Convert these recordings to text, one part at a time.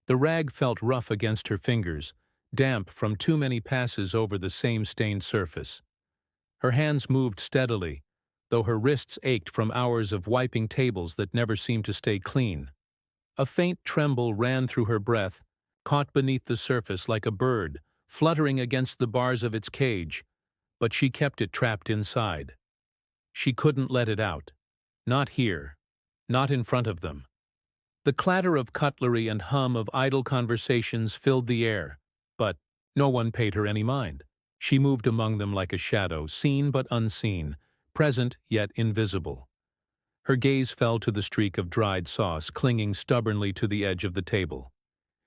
The rag felt rough against her fingers, damp from too many passes over the same stained surface. Her hands moved steadily, though her wrists ached from hours of wiping tables that never seemed to stay clean. A faint tremble ran through her breath, caught beneath the surface like a bird, fluttering against the bars of its cage, but she kept it trapped inside. She couldn't let it out. Not here. Not in front of them. The clatter of cutlery and hum of idle conversations filled the air, but no one paid her any mind. She moved among them like a shadow, seen but unseen, present yet invisible. Her gaze fell to the streak of dried sauce clinging stubbornly to the edge of the table.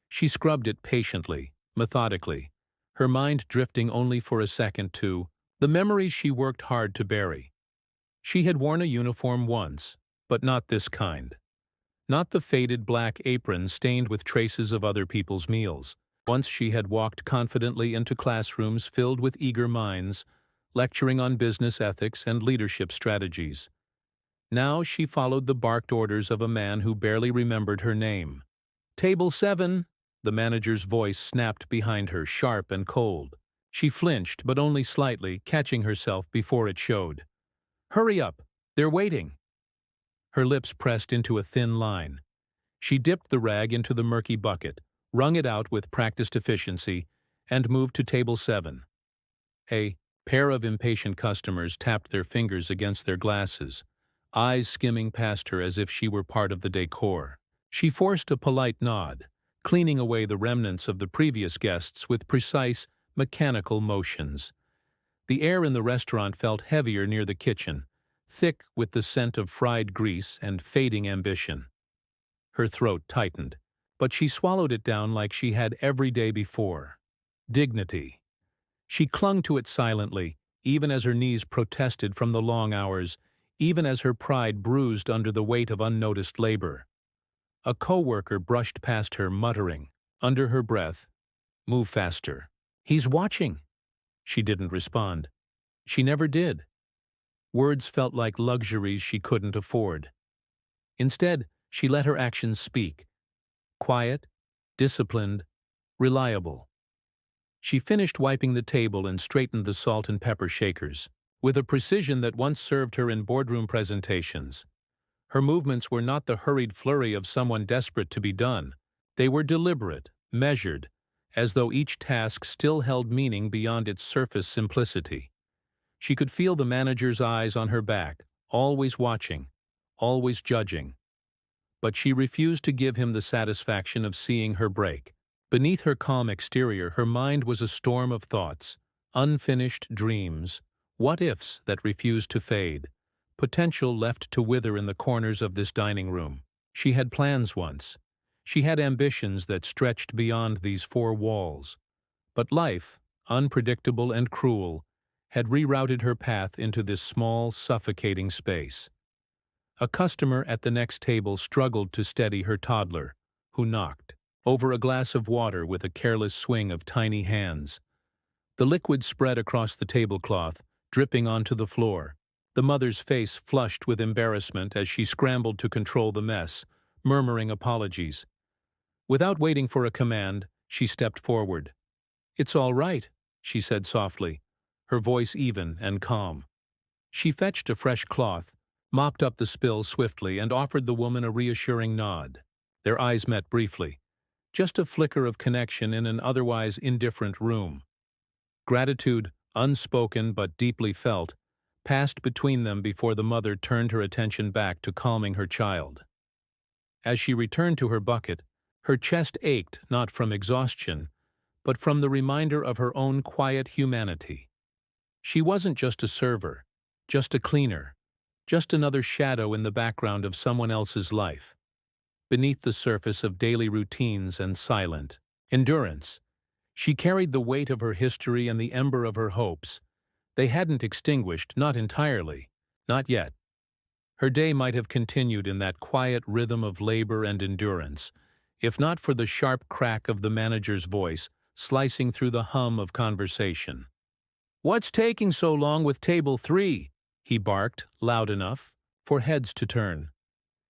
She scrubbed it patiently, methodically, her mind drifting only for a second to the memories she worked hard to bury. She had worn a uniform once, but not this kind. Not the faded black apron stained with traces of other people's meals. Once she had walked confidently into classrooms filled with eager minds, lecturing on business ethics and leadership strategies. Now she followed the barked orders of a man who barely remembered her name. "Table 7, the manager's voice snapped behind her, sharp and cold. She flinched, but only slightly, catching herself before it showed. "Hurry up! They're waiting!" Her lips pressed into a thin line. She dipped the rag into the murky bucket, wrung it out with practiced efficiency, and moved to table 7. A pair of impatient customers tapped their fingers against their glasses, eyes skimming past her as if she were part of the decor. She forced a polite nod, cleaning away the remnants of the previous guests with precise, mechanical motions. The air in the restaurant felt heavier near the kitchen, thick with the scent of fried grease and fading ambition. Her throat tightened, but she swallowed it down like she had every day before. Dignity. She clung to it silently, even as her knees protested from the long hours, even as her pride bruised under the weight of unnoticed labor. A coworker brushed past her, muttering, under her breath, "Move faster. He's watching." She didn't respond. She never did. Words felt like luxuries she couldn't afford. Instead, she let her actions speak. Quiet, disciplined, reliable. She finished wiping the table and straightened the salt and pepper shakers, with a precision that once served her in boardroom presentations. Her movements were not the hurried flurry of someone desperate to be done. They were deliberate, measured, as though each task still held meaning beyond its surface simplicity. She could feel the manager's eyes on her back, always watching, always judging. But she refused to give him the satisfaction of seeing her break. Beneath her calm exterior, her mind was a storm of thoughts, unfinished dreams, what-ifs that refused to fade, potential left to wither in the corners of this dining room. She had plans once. She had ambitions that stretched beyond these four walls. But life, unpredictable and cruel, had rerouted her path into this small, suffocating space. A customer at the next table struggled to steady her toddler, who knocked over a glass of water with a careless swing of tiny hands. The liquid spread across the tablecloth, dripping onto the floor. The mother's face flushed with embarrassment as she scrambled to control the mess, murmuring apologies. Without waiting for a command, she stepped forward. "It's all right," she said softly, her voice even and calm. She fetched a fresh cloth, mopped up the spill swiftly, and offered the woman a reassuring nod. Their eyes met briefly. Just a flicker of connection in an otherwise indifferent room. Gratitude, unspoken but deeply felt, passed between them before the mother turned her attention back to calming her child. As she returned to her bucket, her chest ached not from exhaustion, but from the reminder of her own quiet humanity. She wasn't just a server, just a cleaner, just another shadow in the background of someone else's life. Beneath the surface of daily routines and silent endurance, she carried the weight of her history and the ember of her hopes. They hadn't extinguished, not entirely, not yet. Her day might have continued in that quiet rhythm of labor and endurance, if not for the sharp crack of the manager's voice slicing through the hum of conversation. "What's taking so long with table 3? He barked, loud enough for heads to turn.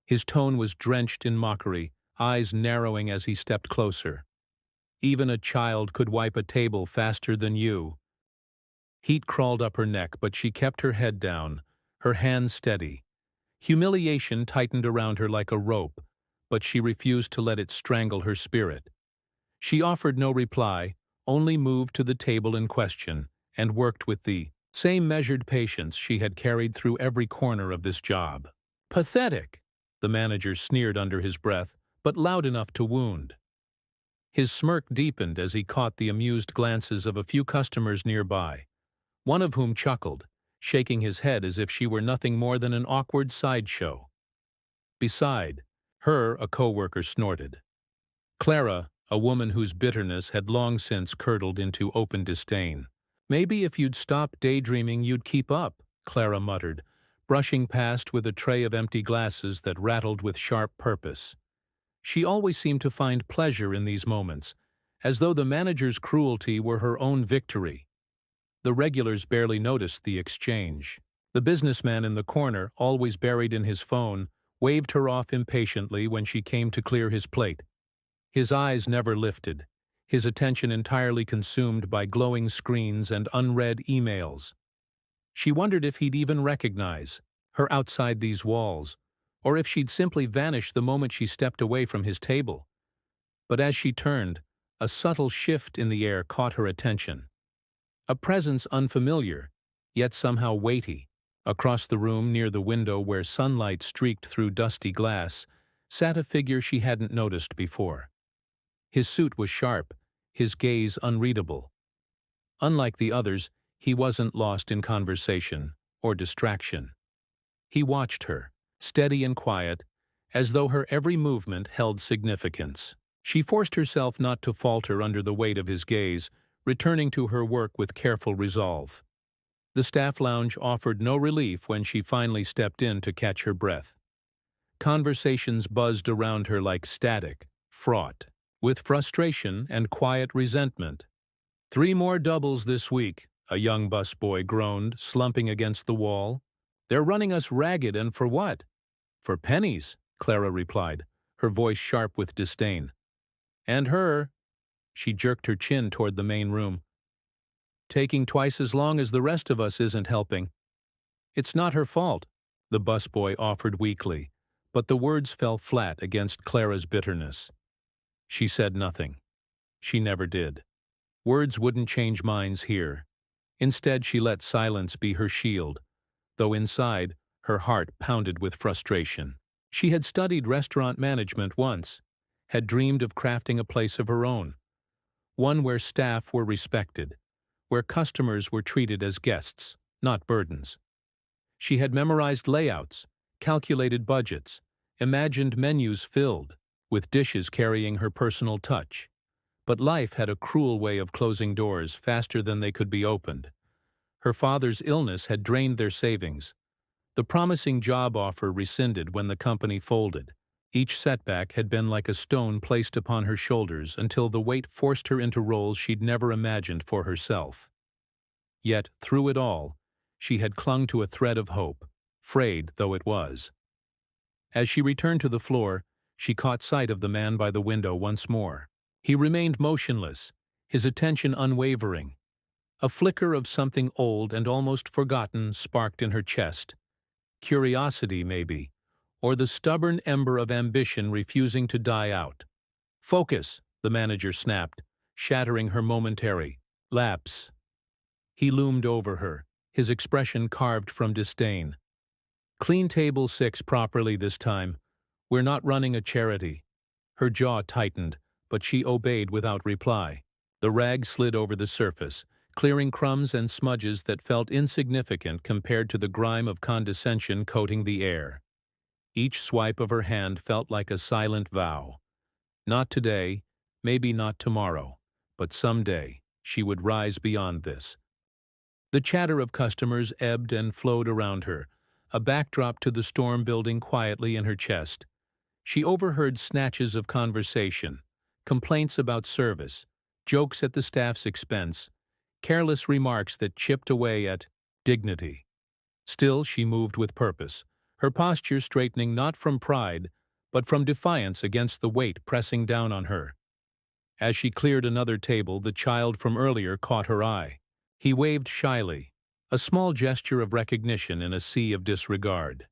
His tone was drenched in mockery, eyes narrowing as he stepped closer. "Even a child could wipe a table faster than you." Heat crawled up her neck, but she kept her head down, her hands steady. Humiliation tightened around her like a rope, but she refused to let it strangle her spirit. She offered no reply, only moved to the table in question, and worked with the same measured patience she had carried through every corner of this job. "Pathetic!" the manager sneered under his breath, but loud enough to wound. His smirk deepened as he caught the amused glances of a few customers nearby, one of whom chuckled, shaking his head as if she were nothing more than an awkward sideshow. Beside her, a coworker snorted. Clara, a woman whose bitterness had long since curdled into open disdain. "Maybe if you'd stop daydreaming you'd keep up," Clara muttered, brushing past with a tray of empty glasses that rattled with sharp purpose. She always seemed to find pleasure in these moments, as though the manager's cruelty were her own victory. The regulars barely noticed the exchange. The businessman in the corner, always buried in his phone, waved her off impatiently when she came to clear his plate. His eyes never lifted, his attention entirely consumed by glowing screens and unread emails. She wondered if he'd even recognize her outside these walls, or if she'd simply vanish the moment she stepped away from his table. But as she turned, a subtle shift in the air caught her attention. A presence unfamiliar, yet somehow weighty. Across the room, near the window where sunlight streaked through dusty glass, sat a figure she hadn't noticed before. His suit was sharp, his gaze unreadable. Unlike the others, he wasn't lost in conversation or distraction. He watched her, steady and quiet, as though her every movement held significance. She forced herself not to falter under the weight of his gaze, returning to her work with careful resolve. The staff lounge offered no relief when she finally stepped in to catch her breath. Conversations buzzed around her like static, fraught with frustration and quiet resentment. "3 more doubles this week," a young busboy groaned, slumping against the wall. "They're running us ragged, and for what?" "For pennies," Clara replied, her voice sharp with disdain. "And her," she jerked her chin toward the main room, "taking twice as long as the rest of us isn't helping." "It's not her fault," the busboy offered weakly, but the words fell flat against Clara's bitterness. She said nothing. She never did. Words wouldn't change minds here. Instead, she let silence be her shield, though inside, her heart pounded with frustration. She had studied restaurant management once, had dreamed of crafting a place of her own, one where staff were respected, where customers were treated as guests, not burdens. She had memorized layouts, calculated budgets, imagined menus filled, with dishes carrying her personal touch. But life had a cruel way of closing doors faster than they could be opened. Her father's illness had drained their savings. The promising job offer rescinded when the company folded. Each setback had been like a stone placed upon her shoulders until the weight forced her into roles she'd never imagined for herself. Yet, through it all, she had clung to a thread of hope, frayed though it was. As she returned to the floor, she caught sight of the man by the window once more. He remained motionless, his attention unwavering. A flicker of something old and almost forgotten sparked in her chest. Curiosity, maybe, or the stubborn ember of ambition refusing to die out. "Focus," the manager snapped, shattering her momentary lapse. He loomed over her, his expression carved from disdain. "Clean table 6 properly this time. We're not running a charity." Her jaw tightened, but she obeyed without reply. The rag slid over the surface, clearing crumbs and smudges that felt insignificant compared to the grime of condescension coating the air. Each swipe of her hand felt like a silent vow. Not today, maybe not tomorrow, but someday she would rise beyond this. The chatter of customers ebbed and flowed around her, a backdrop to the storm building quietly in her chest. She overheard snatches of conversation, complaints about service, jokes at the staff's expense, careless remarks that chipped away at dignity. Still, she moved with purpose, her posture straightening not from pride, but from defiance against the weight pressing down on her. As she cleared another table, the child from earlier caught her eye. He waved shyly, a small gesture of recognition in a sea of disregard.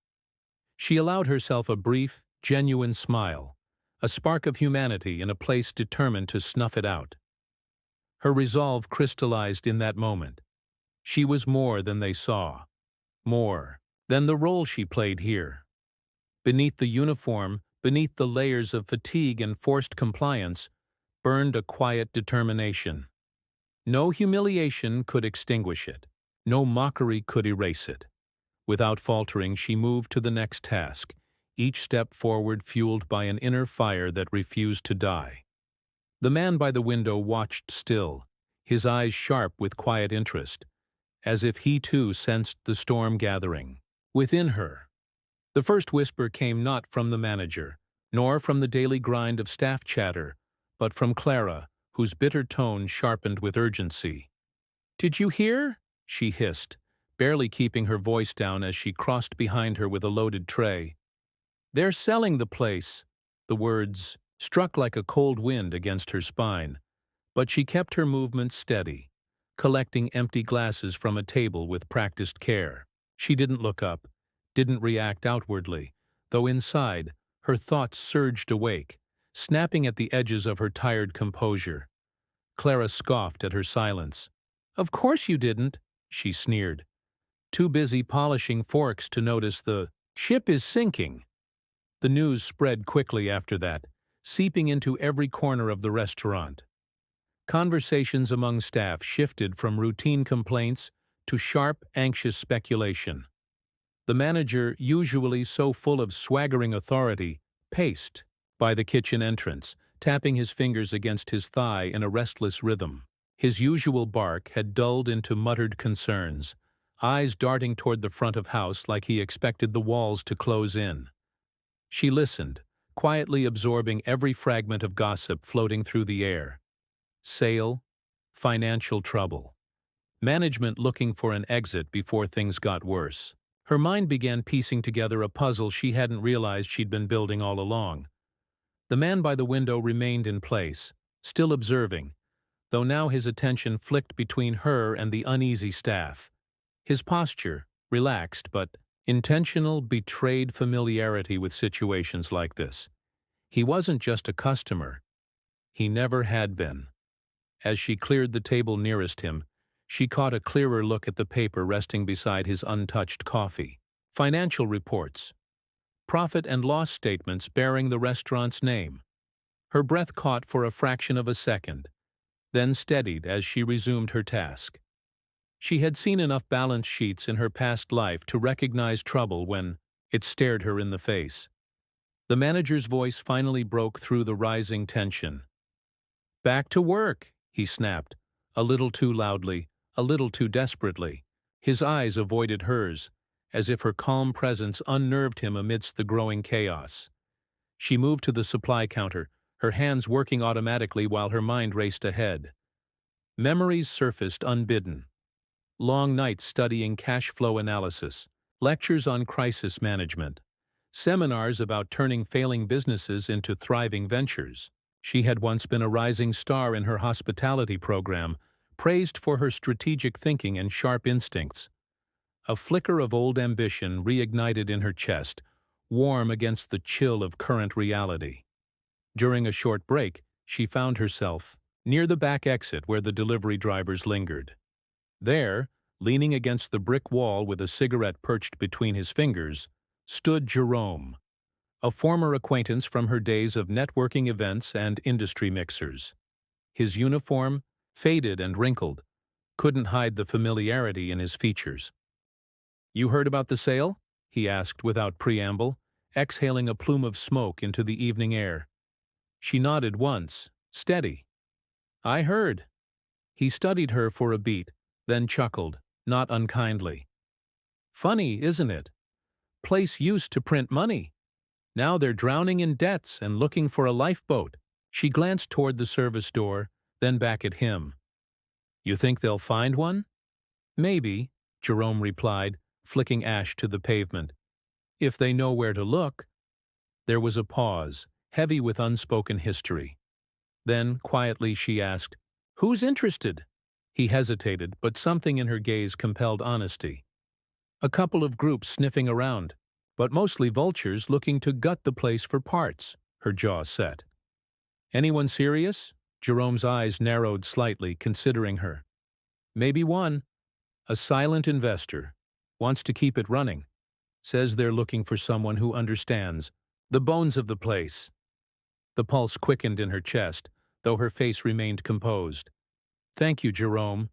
She allowed herself a brief, genuine smile, a spark of humanity in a place determined to snuff it out. Her resolve crystallized in that moment. She was more than they saw, more than the role she played here. Beneath the uniform, beneath the layers of fatigue and forced compliance, burned a quiet determination. No humiliation could extinguish it. No mockery could erase it. Without faltering, she moved to the next task, each step forward fueled by an inner fire that refused to die. The man by the window watched still, his eyes sharp with quiet interest, as if he too sensed the storm gathering within her. The first whisper came not from the manager, nor from the daily grind of staff chatter, but from Clara, whose bitter tone sharpened with urgency. "Did you hear?" she hissed, barely keeping her voice down as she crossed behind her with a loaded tray. "They're selling the place." The words struck like a cold wind against her spine, but she kept her movements steady, collecting empty glasses from a table with practiced care. She didn't look up, didn't react outwardly, though inside, her thoughts surged awake, snapping at the edges of her tired composure. Clara scoffed at her silence. "Of course you didn't," she sneered. "Too busy polishing forks to notice the ship is sinking." The news spread quickly after that, seeping into every corner of the restaurant. Conversations among staff shifted from routine complaints to sharp, anxious speculation. The manager, usually so full of swaggering authority, paced by the kitchen entrance, tapping his fingers against his thigh in a restless rhythm. His usual bark had dulled into muttered concerns, eyes darting toward the front of house like he expected the walls to close in. She listened, quietly absorbing every fragment of gossip floating through the air. Sale, financial trouble, management looking for an exit before things got worse. Her mind began piecing together a puzzle she hadn't realized she'd been building all along. The man by the window remained in place, still observing, though now his attention flicked between her and the uneasy staff. His posture, relaxed but intentional, betrayed familiarity with situations like this. He wasn't just a customer. He never had been. As she cleared the table nearest him, she caught a clearer look at the paper resting beside his untouched coffee. Financial reports. Profit and loss statements bearing the restaurant's name. Her breath caught for a fraction of a second, then steadied as she resumed her task. She had seen enough balance sheets in her past life to recognize trouble when it stared her in the face. The manager's voice finally broke through the rising tension. "Back to work," he snapped, a little too loudly, a little too desperately. His eyes avoided hers, as if her calm presence unnerved him amidst the growing chaos. She moved to the supply counter, her hands working automatically while her mind raced ahead. Memories surfaced unbidden. Long nights studying cash flow analysis, lectures on crisis management, seminars about turning failing businesses into thriving ventures. She had once been a rising star in her hospitality program, praised for her strategic thinking and sharp instincts. A flicker of old ambition reignited in her chest, warm against the chill of current reality. During a short break, she found herself near the back exit where the delivery drivers lingered. There, leaning against the brick wall with a cigarette perched between his fingers, stood Jerome, a former acquaintance from her days of networking events and industry mixers. His uniform, faded and wrinkled, couldn't hide the familiarity in his features. "You heard about the sale?" he asked without preamble, exhaling a plume of smoke into the evening air. She nodded once, steady. "I heard." He studied her for a beat, then chuckled, not unkindly. "Funny, isn't it? Place used to print money. Now they're drowning in debts and looking for a lifeboat." She glanced toward the service door, then back at him. "You think they'll find one?" "Maybe," Jerome replied, flicking ash to the pavement. "If they know where to look." There was a pause, heavy with unspoken history. Then, quietly, she asked, "Who's interested?" He hesitated, but something in her gaze compelled honesty. A couple of groups sniffing around, but mostly vultures looking to gut the place for parts, her jaw set. Anyone serious? Jerome's eyes narrowed slightly, considering her. Maybe one. A silent investor. Wants to keep it running. Says they're looking for someone who understands the bones of the place. The pulse quickened in her chest, though her face remained composed. Thank you, Jerome.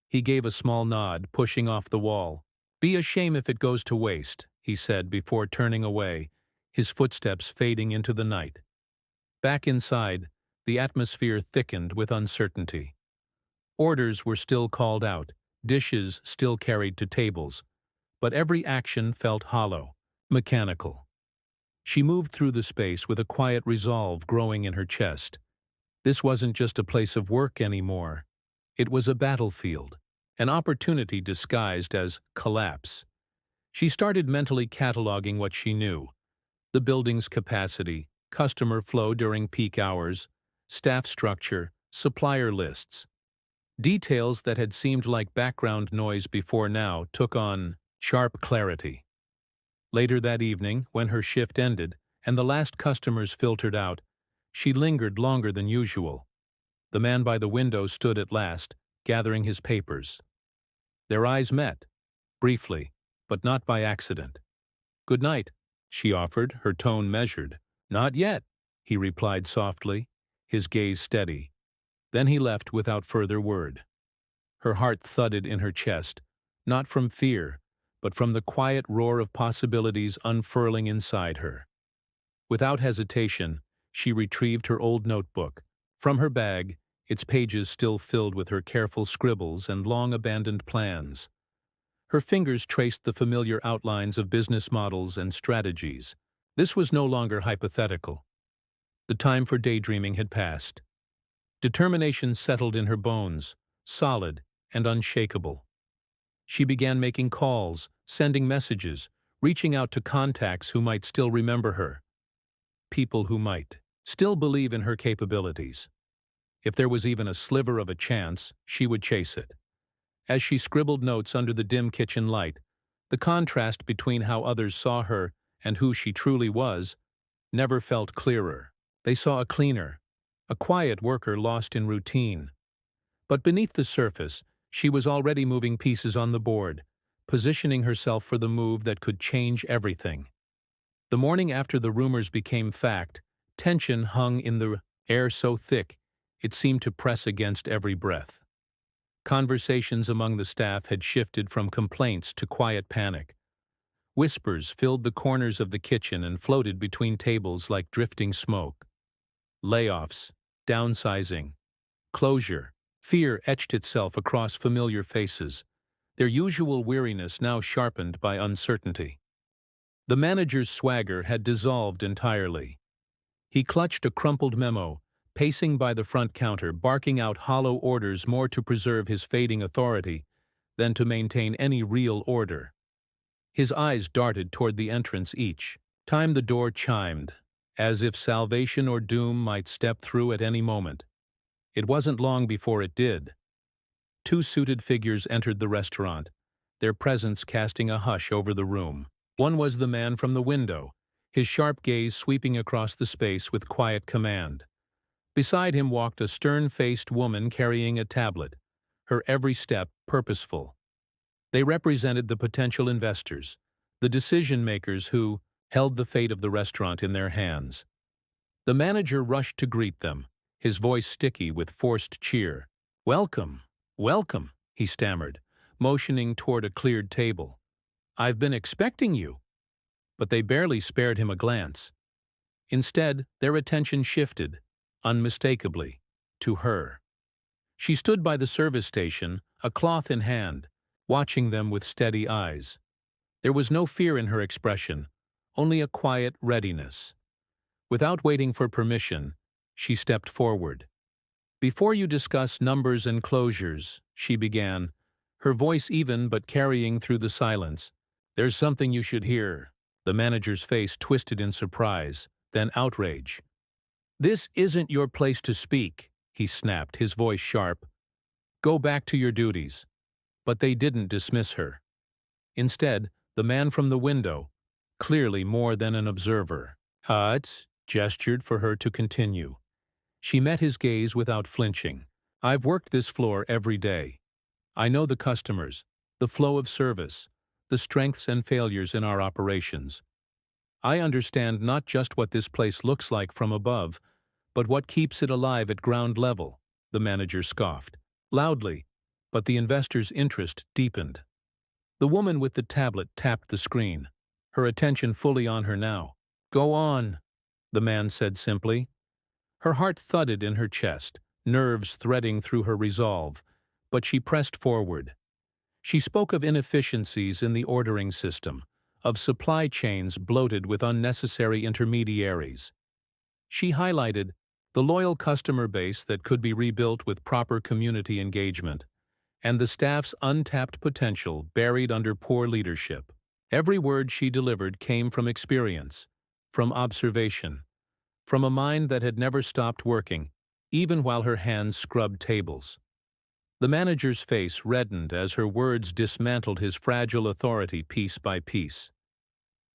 He gave a small nod, pushing off the wall. Be a shame if it goes to waste, he said before turning away, his footsteps fading into the night. Back inside, the atmosphere thickened with uncertainty. Orders were still called out, dishes still carried to tables, but every action felt hollow, mechanical. She moved through the space with a quiet resolve growing in her chest. This wasn't just a place of work anymore. It was a battlefield, an opportunity disguised as collapse. She started mentally cataloging what she knew: the building's capacity, customer flow during peak hours, staff structure, supplier lists. Details that had seemed like background noise before now took on sharp clarity. Later that evening, when her shift ended and the last customers filtered out, she lingered longer than usual. The man by the window stood at last, gathering his papers. Their eyes met, briefly, but not by accident. "Good night," she offered, her tone measured. "Not yet," he replied softly, his gaze steady. Then he left without further word. Her heart thudded in her chest, not from fear, but from the quiet roar of possibilities unfurling inside her. Without hesitation, she retrieved her old notebook. From her bag, its pages still filled with her careful scribbles and long-abandoned plans. Her fingers traced the familiar outlines of business models and strategies. This was no longer hypothetical. The time for daydreaming had passed. Determination settled in her bones, solid and unshakable. She began making calls, sending messages, reaching out to contacts who might still remember her. People who might still believe in her capabilities. If there was even a sliver of a chance, she would chase it. As she scribbled notes under the dim kitchen light, the contrast between how others saw her and who she truly was never felt clearer. They saw a cleaner, a quiet worker lost in routine. But beneath the surface, she was already moving pieces on the board, positioning herself for the move that could change everything. The morning after the rumors became fact, tension hung in the air so thick it seemed to press against every breath. Conversations among the staff had shifted from complaints to quiet panic. Whispers filled the corners of the kitchen and floated between tables like drifting smoke. Layoffs, downsizing, closure, fear etched itself across familiar faces, their usual weariness now sharpened by uncertainty. The manager's swagger had dissolved entirely. He clutched a crumpled memo, pacing by the front counter, barking out hollow orders more to preserve his fading authority than to maintain any real order. His eyes darted toward the entrance each time the door chimed, as if salvation or doom might step through at any moment. It wasn't long before it did. Two suited figures entered the restaurant, their presence casting a hush over the room. One was the man from the window, his sharp gaze sweeping across the space with quiet command. Beside him walked a stern-faced woman carrying a tablet, her every step purposeful. They represented the potential investors, the decision-makers who held the fate of the restaurant in their hands. The manager rushed to greet them, his voice sticky with forced cheer. "Welcome, welcome," he stammered, motioning toward a cleared table. "I've been expecting you." But they barely spared him a glance. Instead, their attention shifted, unmistakably, to her. She stood by the service station, a cloth in hand, watching them with steady eyes. There was no fear in her expression, only a quiet readiness. Without waiting for permission, she stepped forward. "Before you discuss numbers and closures," she began, her voice even but carrying through the silence, "there's something you should hear." The manager's face twisted in surprise. then outrage. "This isn't your place to speak," he snapped, his voice sharp. "Go back to your duties." But they didn't dismiss her. Instead, the man from the window, clearly more than an observer, gestured for her to continue. She met his gaze without flinching. "I've worked this floor every day. I know the customers, the flow of service, the strengths and failures in our operations. I understand not just what this place looks like from above, but what keeps it alive at ground level," the manager scoffed, loudly, but the investor's interest deepened. The woman with the tablet tapped the screen, her attention fully on her now. "Go on," the man said simply. Her heart thudded in her chest, nerves threading through her resolve, but she pressed forward. She spoke of inefficiencies in the ordering system, of supply chains bloated with unnecessary intermediaries. She highlighted the loyal customer base that could be rebuilt with proper community engagement, and the staff's untapped potential buried under poor leadership. Every word she delivered came from experience, from observation, from a mind that had never stopped working, even while her hands scrubbed tables. The manager's face reddened as her words dismantled his fragile authority piece by piece.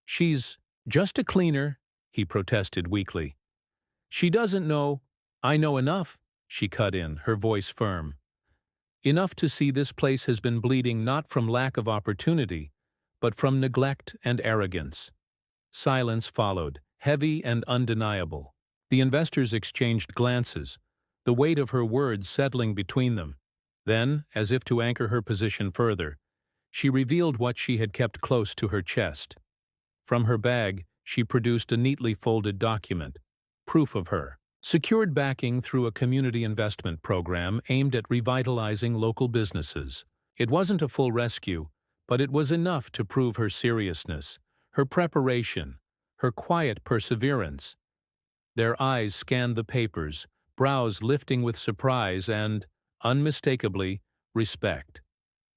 "She's just a cleaner," he protested weakly. "She doesn't know—" "I know enough," she cut in, her voice firm. "Enough to see this place has been bleeding not from lack of opportunity, but from neglect and arrogance." Silence followed, heavy and undeniable. The investors exchanged glances, the weight of her words settling between them. Then, as if to anchor her position further, she revealed what she had kept close to her chest. From her bag, she produced a neatly folded document, proof of her secured backing through a community investment program aimed at revitalizing local businesses. It wasn't a full rescue, but it was enough to prove her seriousness, her preparation, her quiet perseverance. Their eyes scanned the papers, brows lifting with surprise and, unmistakably, respect.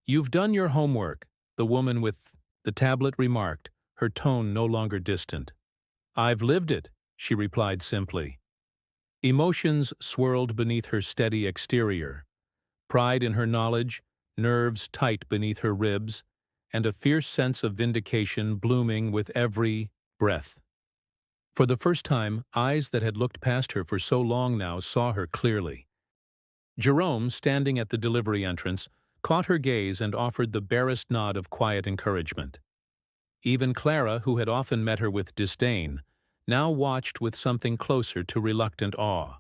"You've done your homework," the woman with the tablet remarked, her tone no longer distant. "I've lived it," she replied simply. Emotions swirled beneath her steady exterior. Pride in her knowledge, nerves tight beneath her ribs, and a fierce sense of vindication blooming with every breath. For the first time, eyes that had looked past her for so long now saw her clearly. Jerome, standing at the delivery entrance, caught her gaze and offered the barest nod of quiet encouragement. Even Clara, who had often met her with disdain, now watched with something closer to reluctant awe.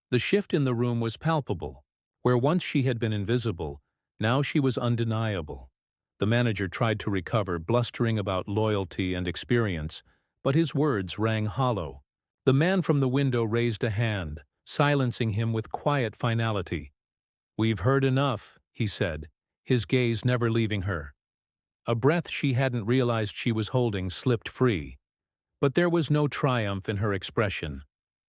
The shift in the room was palpable. Where once she had been invisible, now she was undeniable. The manager tried to recover, blustering about loyalty and experience, but his words rang hollow. The man from the window raised a hand, silencing him with quiet finality. "We've heard enough," he said, his gaze never leaving her. A breath she hadn't realized she was holding slipped free. But there was no triumph in her expression,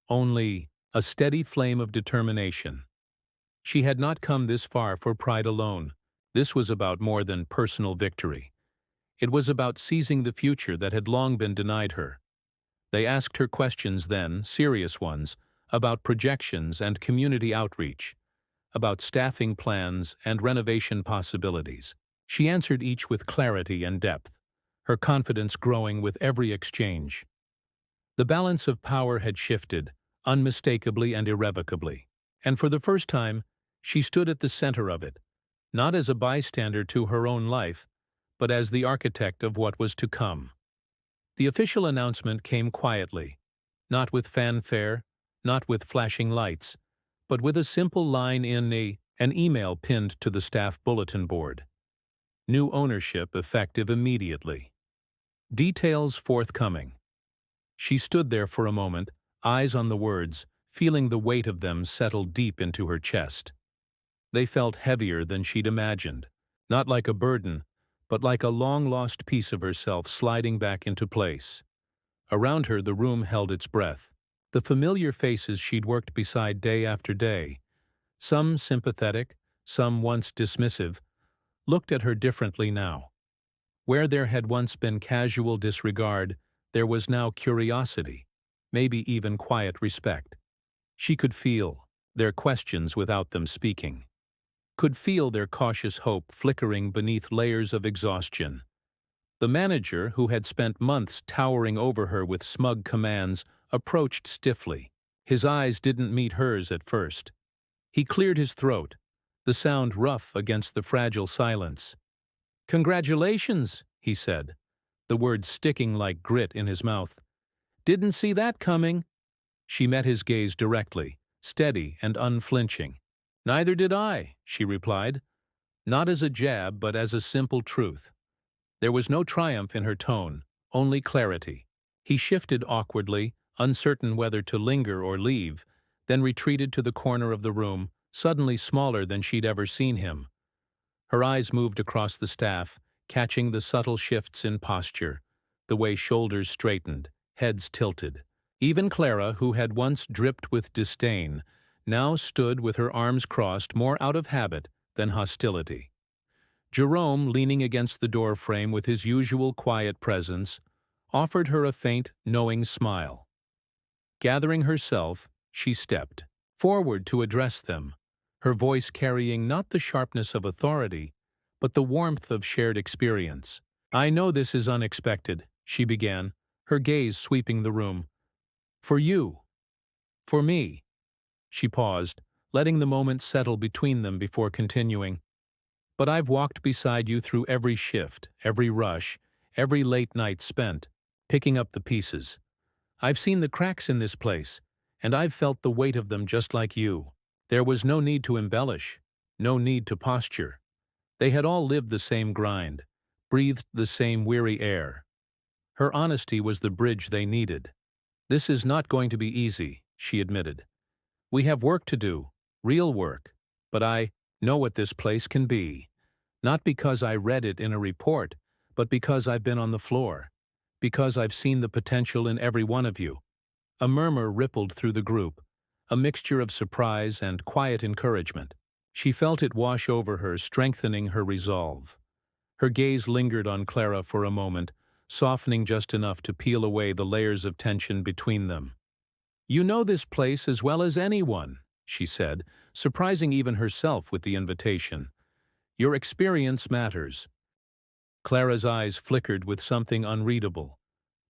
only a steady flame of determination. She had not come this far for pride alone. This was about more than personal victory. It was about seizing the future that had long been denied her. They asked her questions then, serious ones, about projections and community outreach, about staffing plans and renovation possibilities. She answered each with clarity and depth, her confidence growing with every exchange. The balance of power had shifted, unmistakably and irrevocably, and for the first time, she stood at the center of it, not as a bystander to her own life, but as the architect of what was to come. The official announcement came quietly, not with fanfare, not with flashing lights, but with a simple line in an email pinned to the staff bulletin board. New ownership effective immediately. Details forthcoming. She stood there for a moment, eyes on the words, feeling the weight of them settle deep into her chest. They felt heavier than she'd imagined, not like a burden, but like a long-lost piece of herself sliding back into place. Around her the room held its breath. The familiar faces she'd worked beside day after day, some sympathetic, some once dismissive, looked at her differently now. Where there had once been casual disregard, there was now curiosity. maybe even quiet respect. She could feel their questions without them speaking, could feel their cautious hope flickering beneath layers of exhaustion. The manager, who had spent months towering over her with smug commands, approached stiffly. His eyes didn't meet hers at first. He cleared his throat, the sound rough against the fragile silence. "Congratulations," he said, the words sticking like grit in his mouth. "Didn't see that coming." She met his gaze directly, steady and unflinching. "Neither did I," she replied, not as a jab but as a simple truth. There was no triumph in her tone, only clarity. He shifted awkwardly, uncertain whether to linger or leave, then retreated to the corner of the room, suddenly smaller than she'd ever seen him. Her eyes moved across the staff, catching the subtle shifts in posture, the way shoulders straightened, heads tilted. Even Clara, who had once dripped with disdain, now stood with her arms crossed more out of habit than hostility. Jerome, leaning against the doorframe with his usual quiet presence, offered her a faint, knowing smile. Gathering herself, she stepped forward to address them, her voice carrying not the sharpness of authority, but the warmth of shared experience. "I know this is unexpected," she began, her gaze sweeping the room. "For you. For me." She paused, letting the moment settle between them before continuing. "But I've walked beside you through every shift, every rush, every late night spent, picking up the pieces. I've seen the cracks in this place, and I've felt the weight of them just like you. There was no need to embellish, no need to posture. They had all lived the same grind, breathed the same weary air. Her honesty was the bridge they needed. This is not going to be easy," she admitted. "We have work to do, real work, but I know what this place can be. Not because I read it in a report, but because I've been on the floor, because I've seen the potential in every one of you." A murmur rippled through the group, a mixture of surprise and quiet encouragement. She felt it wash over her, strengthening her resolve. Her gaze lingered on Clara for a moment, softening just enough to peel away the layers of tension between them. "You know this place as well as anyone," she said, surprising even herself with the invitation. "Your experience matters." Clara's eyes flickered with something unreadable.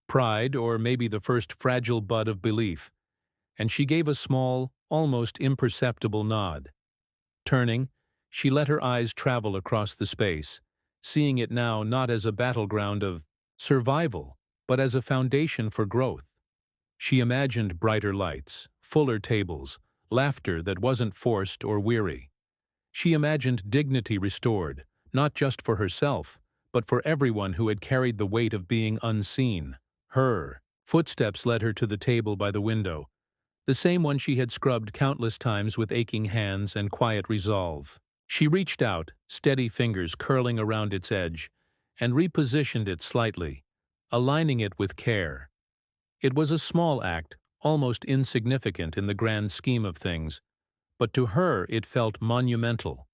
Pride, or maybe the first fragile bud of belief, and she gave a small, almost imperceptible nod. Turning, she let her eyes travel across the space, seeing it now not as a battleground of survival, but as a foundation for growth. She imagined brighter lights, fuller tables, laughter that wasn't forced or weary. She imagined dignity restored, not just for herself, but for everyone who had carried the weight of being unseen. Her footsteps led her to the table by the window, the same one she had scrubbed countless times with aching hands and quiet resolve. She reached out, steady fingers curling around its edge, and repositioned it slightly, aligning it with care. It was a small act, almost insignificant in the grand scheme of things, but to her it felt monumental,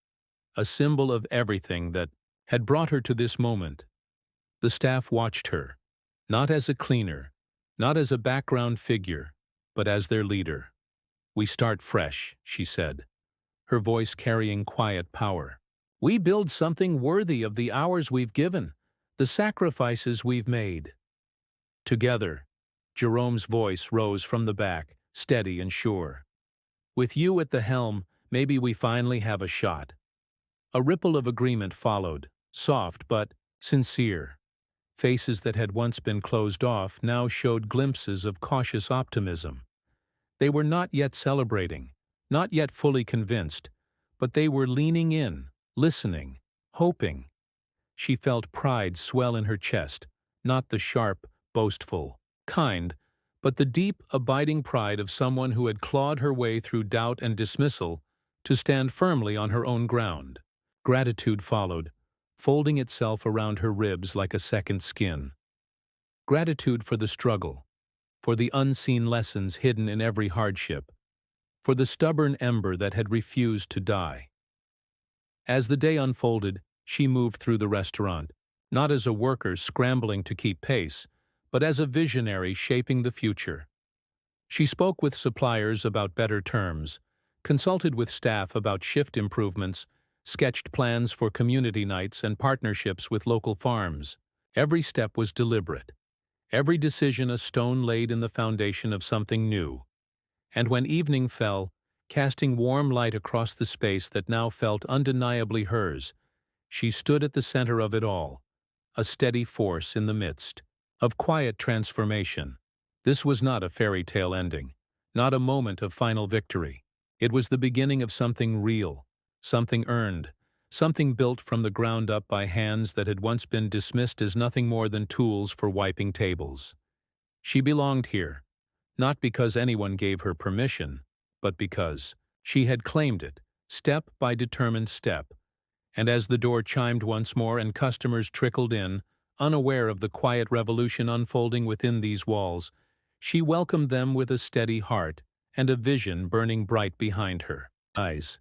a symbol of everything that had brought her to this moment. The staff watched her, not as a cleaner, not as a background figure, but as their leader. "We start fresh," she said, her voice carrying quiet power. "We build something worthy of the hours we've given, the sacrifices we've made." Together, Jerome's voice rose from the back, steady and sure. "With you at the helm, maybe we finally have a shot." A ripple of agreement followed, soft but sincere. Faces that had once been closed off now showed glimpses of cautious optimism. They were not yet celebrating, not yet fully convinced, but they were leaning in, listening, hoping. She felt pride swell in her chest, not the sharp, boastful, kind, but the deep, abiding pride of someone who had clawed her way through doubt and dismissal to stand firmly on her own ground. Gratitude followed, folding itself around her ribs like a second skin. Gratitude for the struggle, for the unseen lessons hidden in every hardship, for the stubborn ember that had refused to die. As the day unfolded, she moved through the restaurant, not as a worker scrambling to keep pace, but as a visionary shaping the future. She spoke with suppliers about better terms, consulted with staff about shift improvements, sketched plans for community nights and partnerships with local farms. Every step was deliberate, every decision a stone laid in the foundation of something new. And when evening fell, casting warm light across the space that now felt undeniably hers, she stood at the center of it all, a steady force in the midst of quiet transformation. This was not a fairy tale ending, not a moment of final victory. It was the beginning of something real, something earned, something built from the ground up by hands that had once been dismissed as nothing more than tools for wiping tables. She belonged here, not because anyone gave her permission, but because she had claimed it, step by determined step. And as the door chimed once more and customers trickled in, unaware of the quiet revolution unfolding within these walls, she welcomed them with a steady heart and a vision burning bright behind her eyes.